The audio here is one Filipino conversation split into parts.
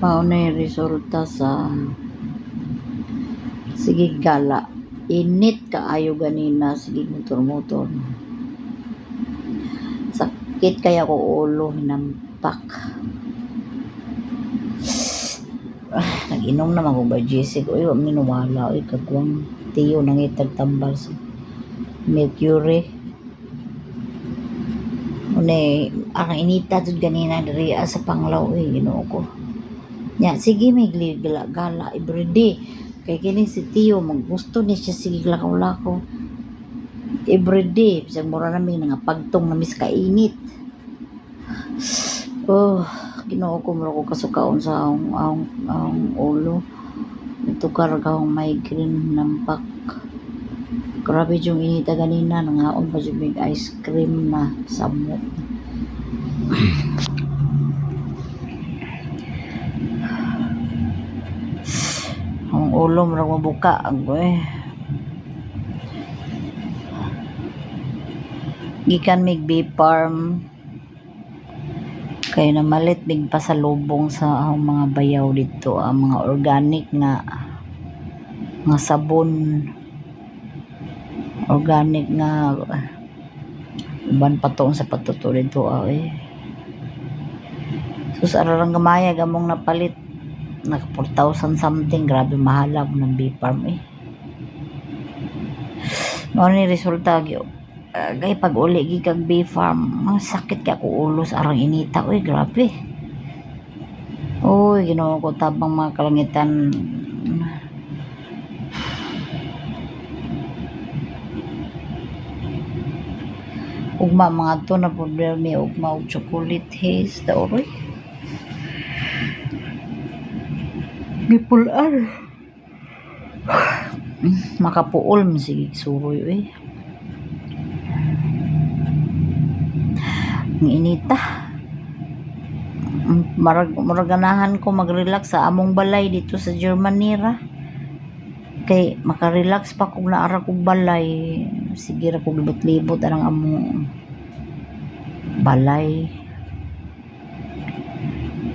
Mao na yung resulta sa sige gala. Init kaayo ganina, sige motor-motor. Sakit kaya ko ulo, hinampak. Nag-inom naman ko ba Jessica? Uy, wag minawala. Uy, kagwang tiyo nangitag tambal sa Mercury. Unay, ang inita dud ganina diri sa Panglaw. Uy, ginoo ko. Nya, sige may gala everyday. Kay kini si tiyo, maggusto ni siya sige lakaw-lakaw. Everyday. Bisag mura namin nga pagtong na miskainit. Oh, ginoo ko mura ko kasukaon sa ang ulo. Ito karagahong migraine nampak. Grabe yung inita ganina, nangaon pa yung big ice cream na samot. Ang ulo mura mabuka gikan mig bee farm kay namalit big pasalubong sa mga bayaw dito, ang mga organic nga sabon, organic nga uban patong sa patuto dito sus ararang gamaya gamong napalit naka 4,000 something, grabe mahala mo ng bee farm no ni resulta gay pag uli gikag bee farm sakit kay ako ulo sa arang inita. Uy, grabe. Uy, ginoo ko tabang mga kalangitan. Ugma mga to na problema ugma og chocolate haze daw oy. Bipolar. Makapuol man sige suroy ang inita. Maraganahan ko mag-relax sa among balay dito sa Germany ra. Kay makarelax pa kung naara kong balay. Sige ra kong libot-libot anang among balay.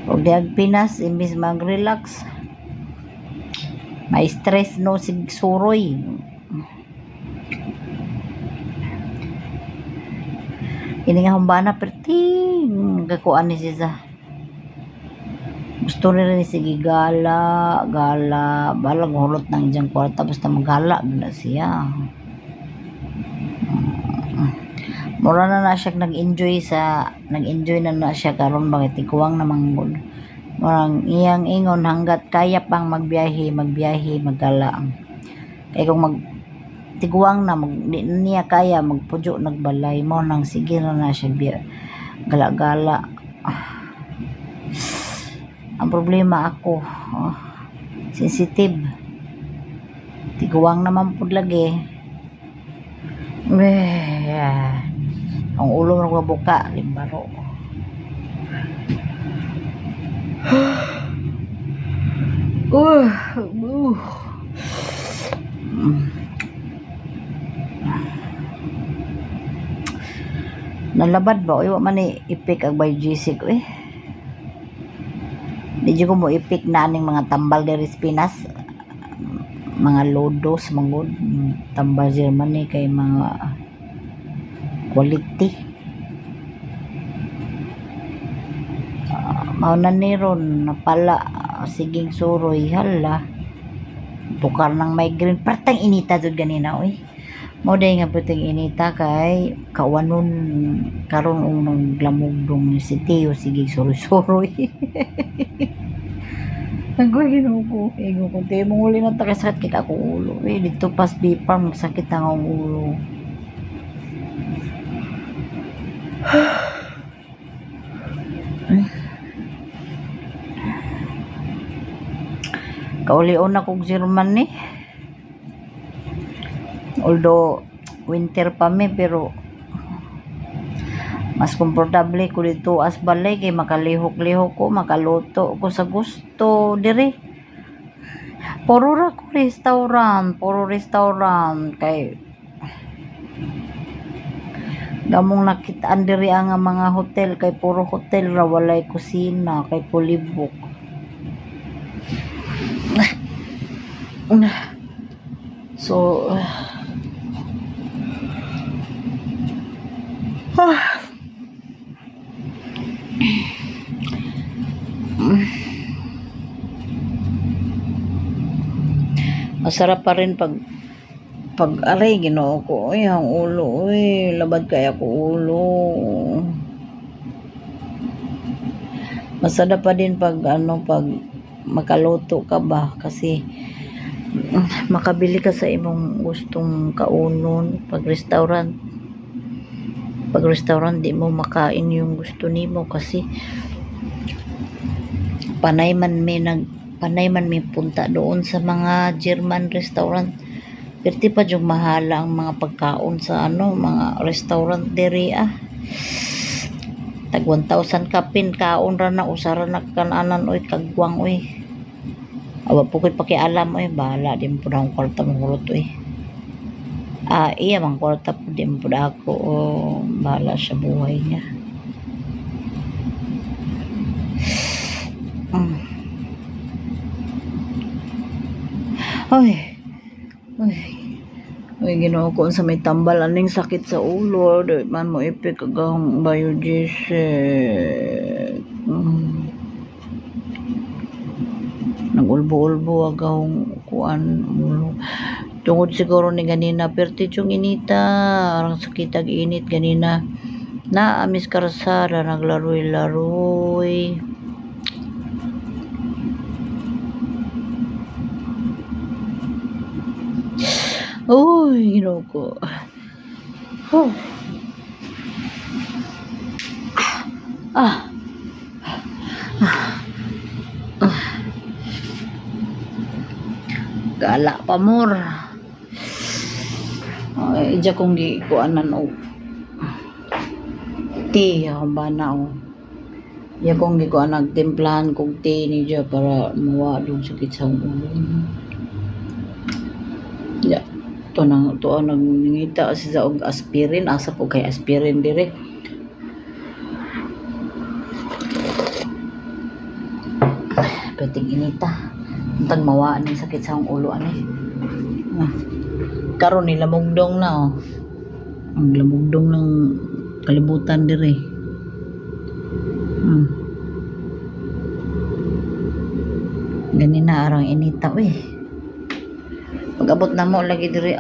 Huwag diag Pinas, imbis mag-relax. May stress no sig suroy. Ini nga humbana perting gakuan ni siya. Gusto rin sige gala balang hulot ng diyang kwarta basta magala na siya. Mura na siya nag-enjoy na siya karon bakit ikuwang na manggod. Murang iyang ingon hanggat kaya pang magbiyahe maggala. Kay kung tiguang na di niya kaya magpudyo nagbalay mo nang sige na siya gala-gala. Ang problema ako sensitive, tiguang naman pud lagi ang ulo mo buka limbaro. Nalabad ba? Uy, man ni ipik ang by Jessica Di ko mo ipik na aning mga tambal diri sa Pinas. Mga lodos, mangod. Tambal Germany kay mga quality. Mauna ni ron, napala, siging suroy, hala. Tukar ng migraine. Partang inita doon ganina, Moday nga puting inita kay kawanon karon unang glamugdong si Teo sige suroy-suroy. Nagwa ginoo ego ko Teo mong uli na sakit kay ako ulo. Dito pas bipar magsakit ang ulo. Kaulion na kog German although winter pa pero mas komportable ko dito as balay kay makalihok-lihok ko, makaluto ko sa gusto diri. Puro restaurant kay gamong nakitaan diri ang mga hotel kay puro hotel ra walay kusina kay pulibok. So, masarap pa rin pag aray Ginoo ko, ay ang ulo, ay labad kaya ko ulo. Masarap pa din pag makaluto ka ba, kasi makabili ka sa imong gustong kaunon. Pag restaurant di mo makain yung gusto nimo, kasi panay man may punta doon sa mga German restaurant. Perti pa yung mahala ang mga pagkaon sa mga restaurant diri tag 1,000 kapin kaon ra na, usara na kananan oy, kagwang oy. Awa po ko'y pakialam oy, bahala din po na akong kwarta mahurot oy. Iya mang kwarta po din po na ako, bahala sa buhay niya. Ay, Ginoo ko, sa may tambal aning sakit sa ulo, di man mo ipik agahong biodiesel. Nagulbo-ulbo agahong kuan ulo. Tungod siguro ni ganina, perti yung inita, arang sakit ag init ganina. Amis karsada, naglaroy-laroy. Uy, Ginoo ko. Gala pa more. Ija kong gikuanan o. Tea, ako ba na o. Ija kong gikuan nagtimplahan kong tea ni Dya para mawadong sakit sa ulo. Ya. Ito nangingita kasi sa aspirin. Asa po kay aspirin dire. Peting inita. Untag mawaan ng sakit sa ulo karon ni lamugdong na ang lamugdong ng kalibutan dire. Ganina arang inita pag-abot na mo lagi dire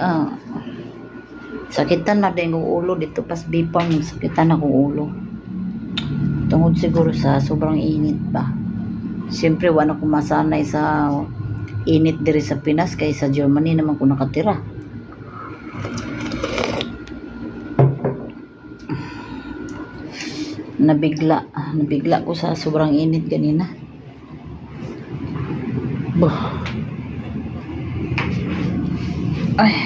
sakitan na din kong ulo dito pas bipang sakitan na kong ulo tungod siguro sa sobrang init ba. Siyempre wala ko masanay sa init diri sa Pinas, kay sa Germany naman ko nakatira. Nabigla ko sa sobrang init ganina. Ay.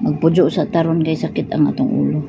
Magpujo sa taron kay sakit ang atong ulo.